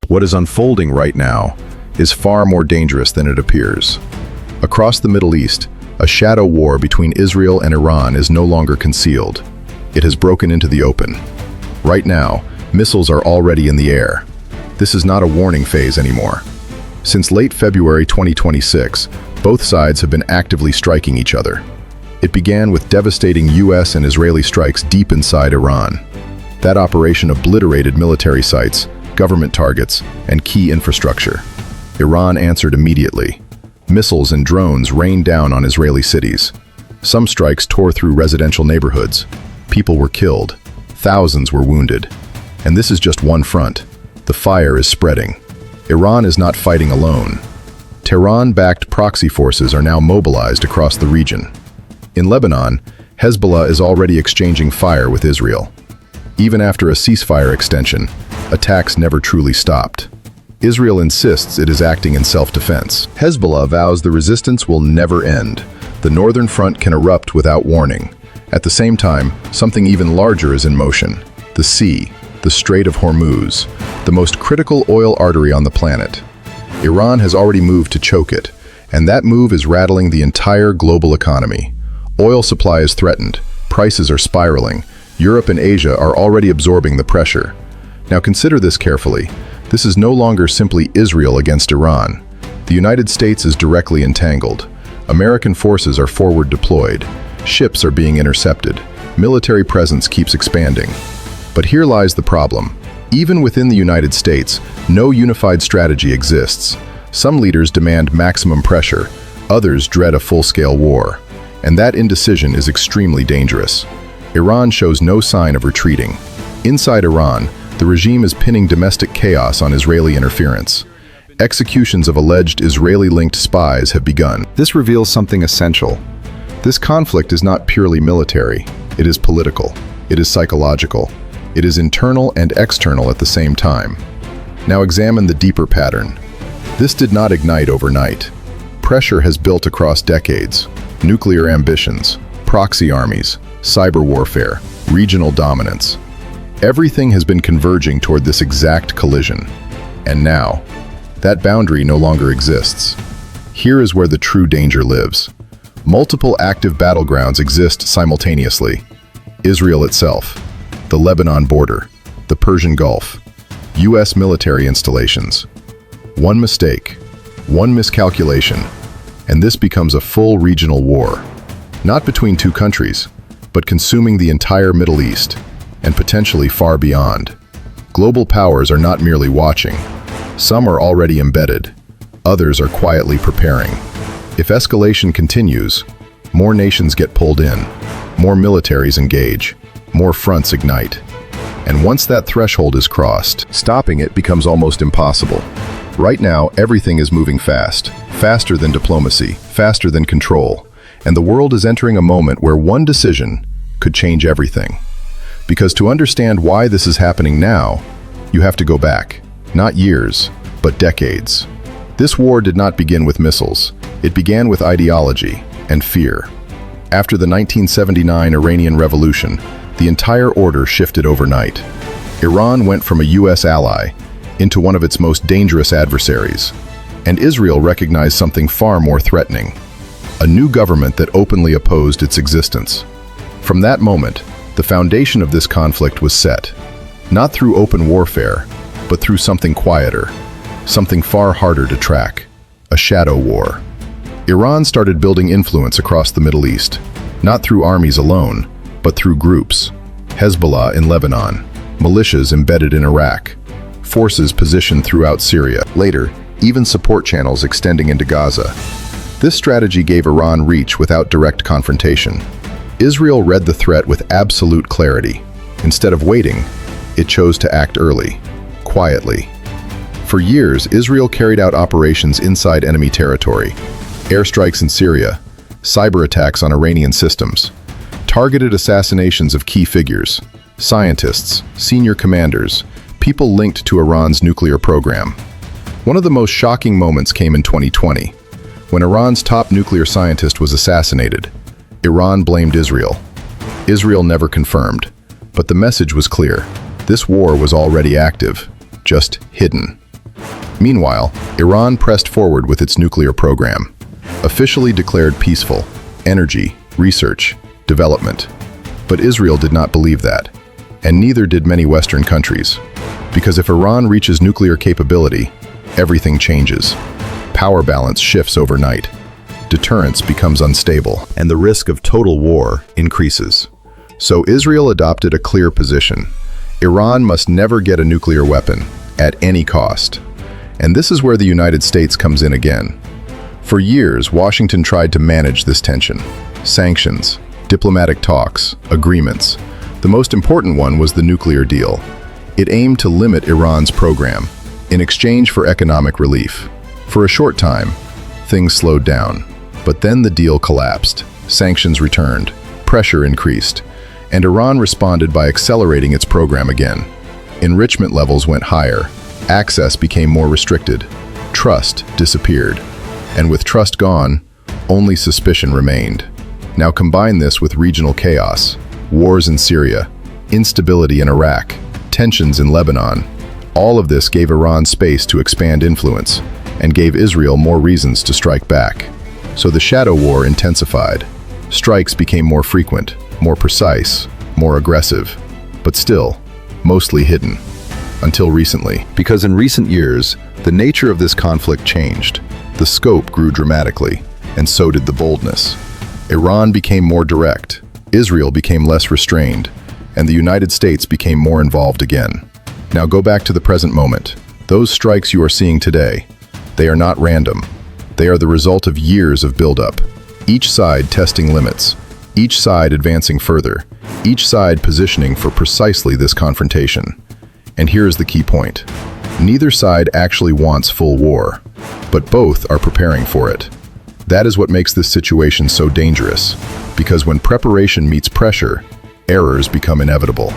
What is unfolding right now is far more dangerous than it appears. Across the Middle East, a shadow war between Israel and Iran is no longer concealed. It has broken into the open. Right now, missiles are already in the air. This is not a warning phase anymore. Since late February 2026, both sides have been actively striking each other. It began with devastating US and Israeli strikes deep inside Iran. That operation obliterated military sites, government targets, and key infrastructure. Iran answered immediately. Missiles and drones rained down on Israeli cities. Some strikes tore through residential neighborhoods. People were killed. Thousands were wounded. And this is just one front. The fire is spreading. Iran is not fighting alone. Tehran-backed proxy forces are now mobilized across the region. In Lebanon, Hezbollah is already exchanging fire with Israel. Even after a ceasefire extension, attacks never truly stopped. Israel insists it is acting in self-defense. Hezbollah vows the resistance will never end. The northern front can erupt without warning. At the same time, something even larger is in motion. The sea, the Strait of Hormuz, the most critical oil artery on the planet. Iran has already moved to choke it, and that move is rattling the entire global economy. Oil supply is threatened, prices are spiraling, Europe and Asia are already absorbing the pressure. Now consider this carefully. This is no longer simply Israel against Iran. The United States is directly entangled. American forces are forward deployed. Ships are being intercepted. Military presence keeps expanding. But here lies the problem. Even within the United States, no unified strategy exists. Some leaders demand maximum pressure, others dread a full-scale war. And that indecision is extremely dangerous. Iran shows no sign of retreating. Inside Iran, the regime is pinning domestic chaos on Israeli interference. Executions of alleged Israeli-linked spies have begun. This reveals something essential. This conflict is not purely military. It is political. It is psychological. It is internal and external at the same time. Now examine the deeper pattern. This did not ignite overnight. Pressure has built across decades. Nuclear ambitions, proxy armies, cyber warfare, regional dominance. Everything has been converging toward this exact collision. And now, that boundary no longer exists. Here is where the true danger lives. Multiple active battlegrounds exist simultaneously. Israel itself, the Lebanon border, the Persian Gulf, US military installations. One mistake, one miscalculation, and this becomes a full regional war. Not between two countries, but consuming the entire Middle East, and potentially far beyond. Global powers are not merely watching. Some are already embedded. Others are quietly preparing. If escalation continues, more nations get pulled in, more militaries engage, more fronts ignite. And once that threshold is crossed, stopping it becomes almost impossible. Right now, everything is moving fast, faster than diplomacy, faster than control, and the world is entering a moment where one decision could change everything. Because to understand why this is happening now, you have to go back, not years, but decades. This war did not begin with missiles. It began with ideology and fear. After the 1979 Iranian Revolution, the entire order shifted overnight. Iran went from a US ally into one of its most dangerous adversaries. And Israel recognized something far more threatening: a new government that openly opposed its existence. From that moment, the foundation of this conflict was set, not through open warfare, but through something quieter, something far harder to track: a shadow war. Iran started building influence across the Middle East, not through armies alone, but through groups: Hezbollah in Lebanon, militias embedded in Iraq, forces positioned throughout Syria. Later, even support channels extending into Gaza. This strategy gave Iran reach without direct confrontation. Israel read the threat with absolute clarity. Instead of waiting, it chose to act early, quietly. For years, Israel carried out operations inside enemy territory: airstrikes in Syria, cyber attacks on Iranian systems, targeted assassinations of key figures, scientists, senior commanders, people linked to Iran's nuclear program. One of the most shocking moments came in 2020, when Iran's top nuclear scientist was assassinated. Iran blamed Israel. Israel never confirmed, but the message was clear: this war was already active, just hidden. Meanwhile, Iran pressed forward with its nuclear program, officially declared peaceful, energy, research, development. But Israel did not believe that, and neither did many Western countries. Because if Iran reaches nuclear capability, everything changes. Power balance shifts overnight. Deterrence becomes unstable, and the risk of total war increases. So Israel adopted a clear position. Iran must never get a nuclear weapon, at any cost. And this is where the United States comes in again. For years, Washington tried to manage this tension. Sanctions, diplomatic talks, agreements. The most important one was the nuclear deal. It aimed to limit Iran's program, in exchange for economic relief. For a short time, things slowed down. But then the deal collapsed. Sanctions returned, pressure increased, and Iran responded by accelerating its program again. Enrichment levels went higher, access became more restricted, trust disappeared, and with trust gone, only suspicion remained. Now combine this with regional chaos, wars in Syria, instability in Iraq, tensions in Lebanon. All of this gave Iran space to expand influence and gave Israel more reasons to strike back. So the shadow war intensified. Strikes became more frequent, more precise, more aggressive, but still, mostly hidden. Until recently. Because in recent years, the nature of this conflict changed. The scope grew dramatically, and so did the boldness. Iran became more direct, Israel became less restrained, and the United States became more involved again. Now go back to the present moment. Those strikes you are seeing today, they are not random. They are the result of years of buildup. Each side testing limits, each side advancing further, each side positioning for precisely this confrontation. And here is the key point. Neither side actually wants full war, but both are preparing for it. That is what makes this situation so dangerous, because when preparation meets pressure, errors become inevitable.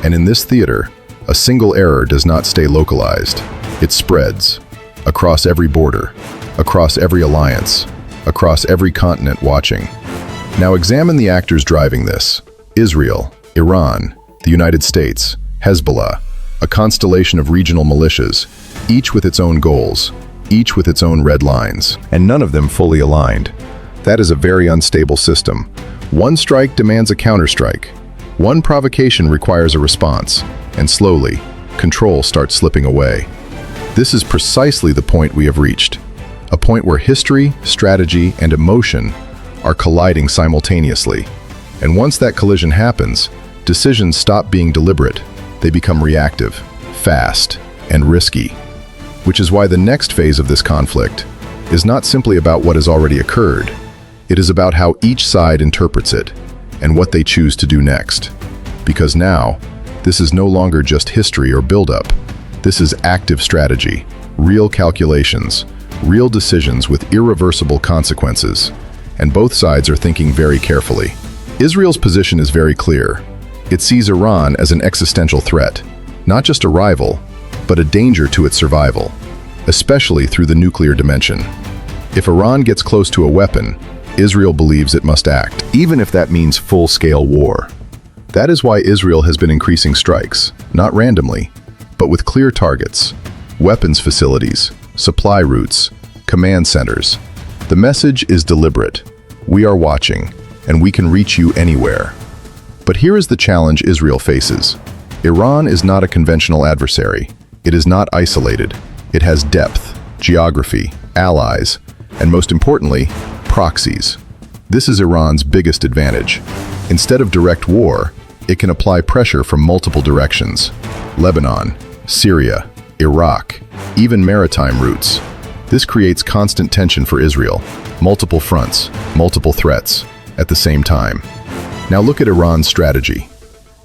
And in this theater, a single error does not stay localized. It spreads across every border, across every alliance, across every continent watching. Now examine the actors driving this. Israel, Iran, the United States, Hezbollah, a constellation of regional militias, each with its own goals, each with its own red lines, and none of them fully aligned. That is a very unstable system. One strike demands a counterstrike. One provocation requires a response, and slowly, control starts slipping away. This is precisely the point we have reached, a point where history, strategy, and emotion are colliding simultaneously. And once that collision happens, decisions stop being deliberate. They become reactive, fast, and risky. Which is why the next phase of this conflict is not simply about what has already occurred. It is about how each side interprets it and what they choose to do next. Because now, this is no longer just history or buildup. This is active strategy, real calculations, real decisions with irreversible consequences. And both sides are thinking very carefully. Israel's position is very clear. It sees Iran as an existential threat, not just a rival, but a danger to its survival, especially through the nuclear dimension. If Iran gets close to a weapon, Israel believes it must act, even if that means full-scale war. That is why Israel has been increasing strikes, not randomly, but with clear targets, weapons facilities, supply routes, command centers. The message is deliberate. We are watching, and we can reach you anywhere. But here is the challenge Israel faces. Iran is not a conventional adversary. It is not isolated. It has depth, geography, allies, and most importantly, proxies. This is Iran's biggest advantage. Instead of direct war, it can apply pressure from multiple directions. Lebanon, Syria, Iraq, even maritime routes. This creates constant tension for Israel. Multiple fronts, multiple threats, at the same time. Now look at Iran's strategy.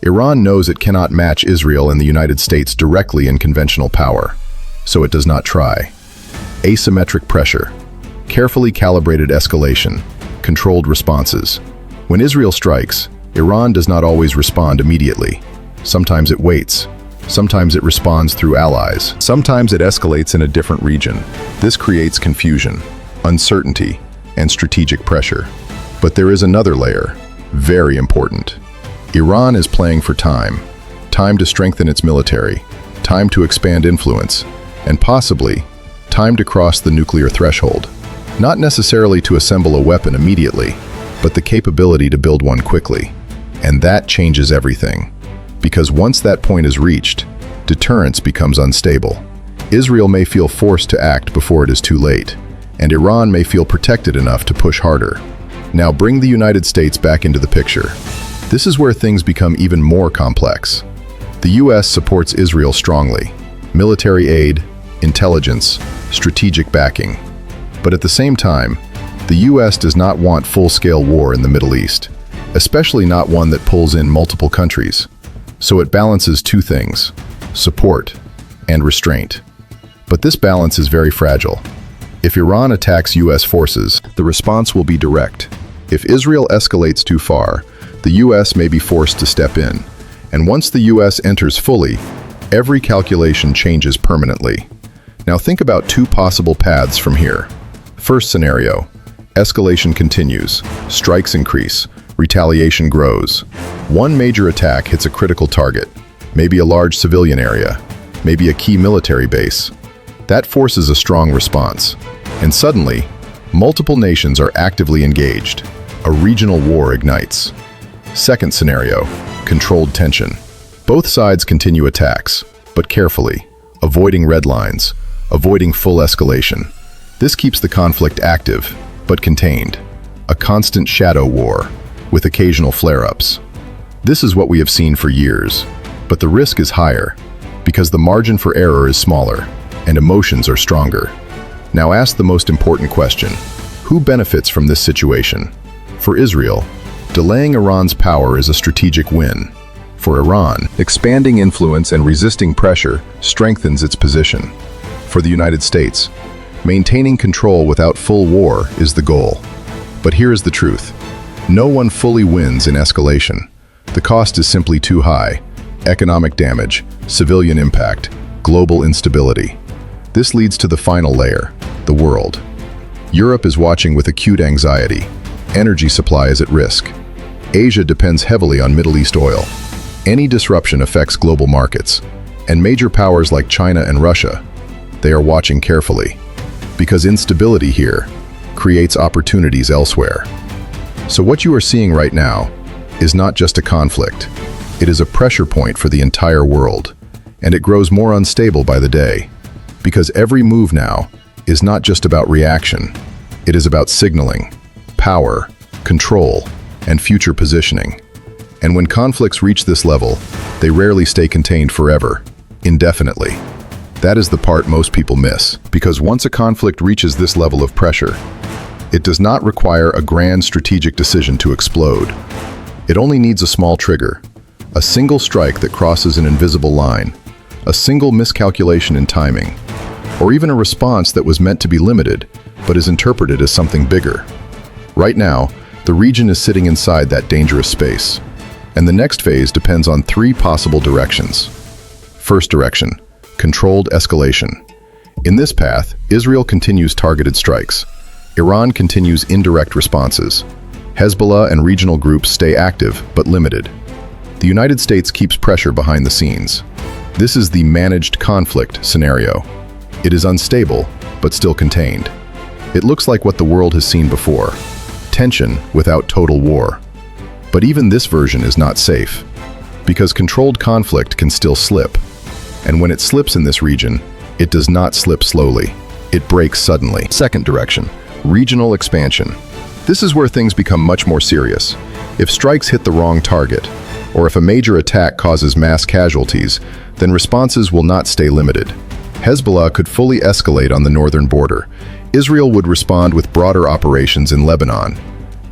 Iran knows it cannot match Israel and the United States directly in conventional power, so it does not try. Asymmetric pressure, carefully calibrated escalation, controlled responses. When Israel strikes, Iran does not always respond immediately. Sometimes it waits. Sometimes it responds through allies. Sometimes it escalates in a different region. This creates confusion, uncertainty, and strategic pressure. But there is another layer, very important. Iran is playing for time to strengthen its military, time to expand influence, and possibly time to cross the nuclear threshold. Not necessarily to assemble a weapon immediately, but the capability to build one quickly. And that changes everything. Because once that point is reached, deterrence becomes unstable. Israel may feel forced to act before it is too late, and Iran may feel protected enough to push harder. Now bring the United States back into the picture. This is where things become even more complex. The US supports Israel strongly. Military aid, intelligence, strategic backing. But at the same time, the US does not want full-scale war in the Middle East, especially not one that pulls in multiple countries. So it balances two things: support and restraint. But this balance is very fragile. If Iran attacks US forces, the response will be direct. If Israel escalates too far, the US may be forced to step in. And once the US enters fully, every calculation changes permanently. Now think about two possible paths from here. First scenario: escalation continues, strikes increase, retaliation grows. One major attack hits a critical target, maybe a large civilian area, maybe a key military base. That forces a strong response. And suddenly, multiple nations are actively engaged. A regional war ignites. Second scenario: controlled tension. Both sides continue attacks, but carefully, avoiding red lines, avoiding full escalation. This keeps the conflict active, but contained. A constant shadow war, with occasional flare-ups. This is what we have seen for years, but the risk is higher, because the margin for error is smaller, and emotions are stronger. Now ask the most important question: who benefits from this situation? For Israel, delaying Iran's power is a strategic win. For Iran, expanding influence and resisting pressure strengthens its position. For the United States, maintaining control without full war is the goal. But here is the truth: no one fully wins in escalation. The cost is simply too high: economic damage, civilian impact, global instability. This leads to the final layer: the world. Europe is watching with acute anxiety. Energy supply is at risk. Asia depends heavily on Middle East oil. Any disruption affects global markets, and major powers like China and Russia, they are watching carefully, because instability here creates opportunities elsewhere. So what you are seeing right now is not just a conflict. It is a pressure point for the entire world, and it grows more unstable by the day, because every move now is not just about reaction. It is about signaling, power, control, and future positioning. And when conflicts reach this level, they rarely stay contained forever, indefinitely. That is the part most people miss, because once a conflict reaches this level of pressure, it does not require a grand strategic decision to explode. It only needs a small trigger, a single strike that crosses an invisible line, a single miscalculation in timing, or even a response that was meant to be limited, but is interpreted as something bigger. Right now, the region is sitting inside that dangerous space, and the next phase depends on three possible directions. First direction: controlled escalation. In this path, Israel continues targeted strikes. Iran continues indirect responses. Hezbollah and regional groups stay active, but limited. The United States keeps pressure behind the scenes. This is the managed conflict scenario. It is unstable, but still contained. It looks like what the world has seen before: tension without total war. But even this version is not safe, because controlled conflict can still slip. And when it slips in this region, it does not slip slowly. It breaks suddenly. Second direction: regional expansion. This is where things become much more serious. If strikes hit the wrong target, or if a major attack causes mass casualties, then responses will not stay limited. Hezbollah could fully escalate on the northern border. Israel would respond with broader operations in Lebanon.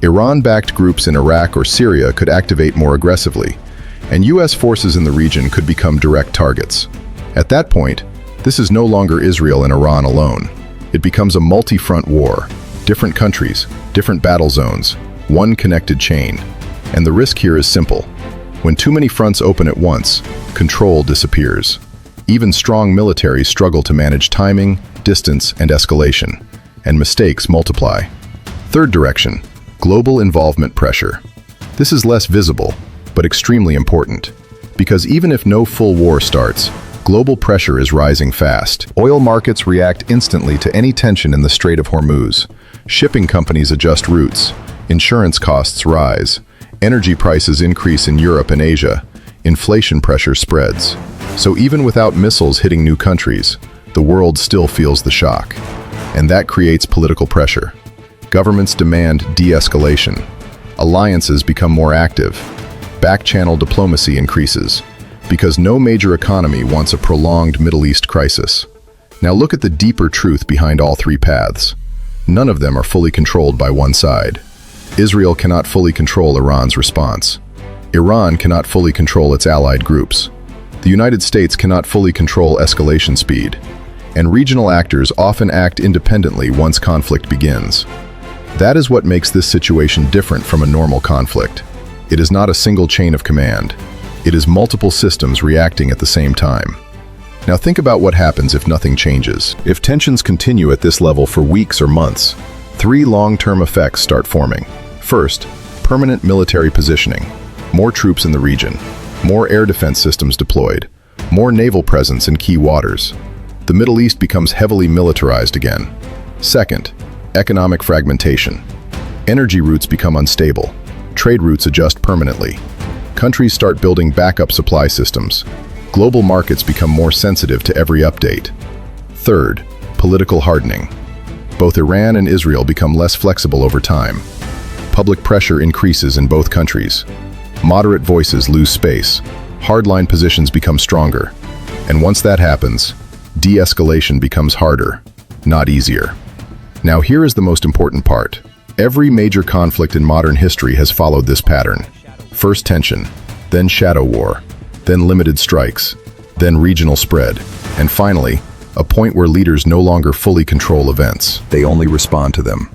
Iran-backed groups in Iraq or Syria could activate more aggressively, and US forces in the region could become direct targets. At that point, this is no longer Israel and Iran alone. It becomes a multi-front war. Different countries, different battle zones, one connected chain. And the risk here is simple. When too many fronts open at once, control disappears. Even strong militaries struggle to manage timing, distance, and escalation, and mistakes multiply. Third direction: global involvement pressure. This is less visible, but extremely important, because even if no full war starts, Global pressure is rising fast. Oil markets react instantly to any tension in the Strait of Hormuz. Shipping companies adjust routes. Insurance costs rise. Energy prices increase in Europe and Asia. Inflation pressure spreads. So even without missiles hitting new countries, the world still feels the shock. And that creates political pressure. Governments demand de-escalation. Alliances become more active. Back-channel diplomacy increases, because no major economy wants a prolonged Middle East crisis. Now look at the deeper truth behind all three paths. None of them are fully controlled by one side. Israel cannot fully control Iran's response. Iran cannot fully control its allied groups. The United States cannot fully control escalation speed. And regional actors often act independently once conflict begins. That is what makes this situation different from a normal conflict. It is not a single chain of command. It is multiple systems reacting at the same time. Now think about what happens if nothing changes. If tensions continue at this level for weeks or months, three long-term effects start forming. First, permanent military positioning. More troops in the region. More air defense systems deployed. More naval presence in key waters. The Middle East becomes heavily militarized again. Second, economic fragmentation. Energy routes become unstable. Trade routes adjust permanently. Countries start building backup supply systems. Global markets become more sensitive to every update. Third, political hardening. Both Iran and Israel become less flexible over time. Public pressure increases in both countries. Moderate voices lose space. Hardline positions become stronger. And once that happens, de-escalation becomes harder, not easier. Now here is the most important part. Every major conflict in modern history has followed this pattern. First tension, then shadow war, then limited strikes, then regional spread, and finally, a point where leaders no longer fully control events. They only respond to them.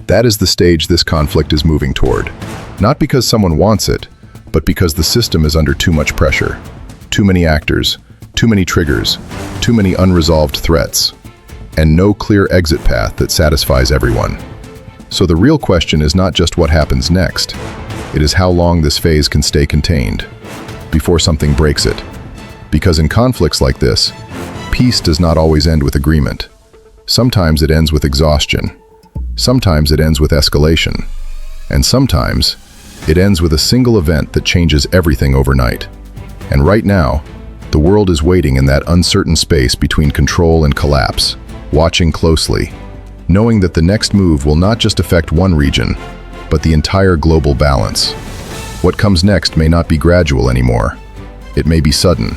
That is the stage this conflict is moving toward. Not because someone wants it, but because the system is under too much pressure. Too many actors, too many triggers, too many unresolved threats, and no clear exit path that satisfies everyone. So the real question is not just what happens next, it is how long this phase can stay contained before something breaks it. Because in conflicts like this, peace does not always end with agreement. Sometimes it ends with exhaustion. Sometimes it ends with escalation. And sometimes it ends with a single event that changes everything overnight. And right now, the world is waiting in that uncertain space between control and collapse, watching closely, knowing that the next move will not just affect one region, but the entire global balance. What comes next may not be gradual anymore. It may be sudden.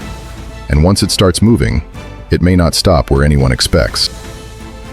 And once it starts moving, it may not stop where anyone expects.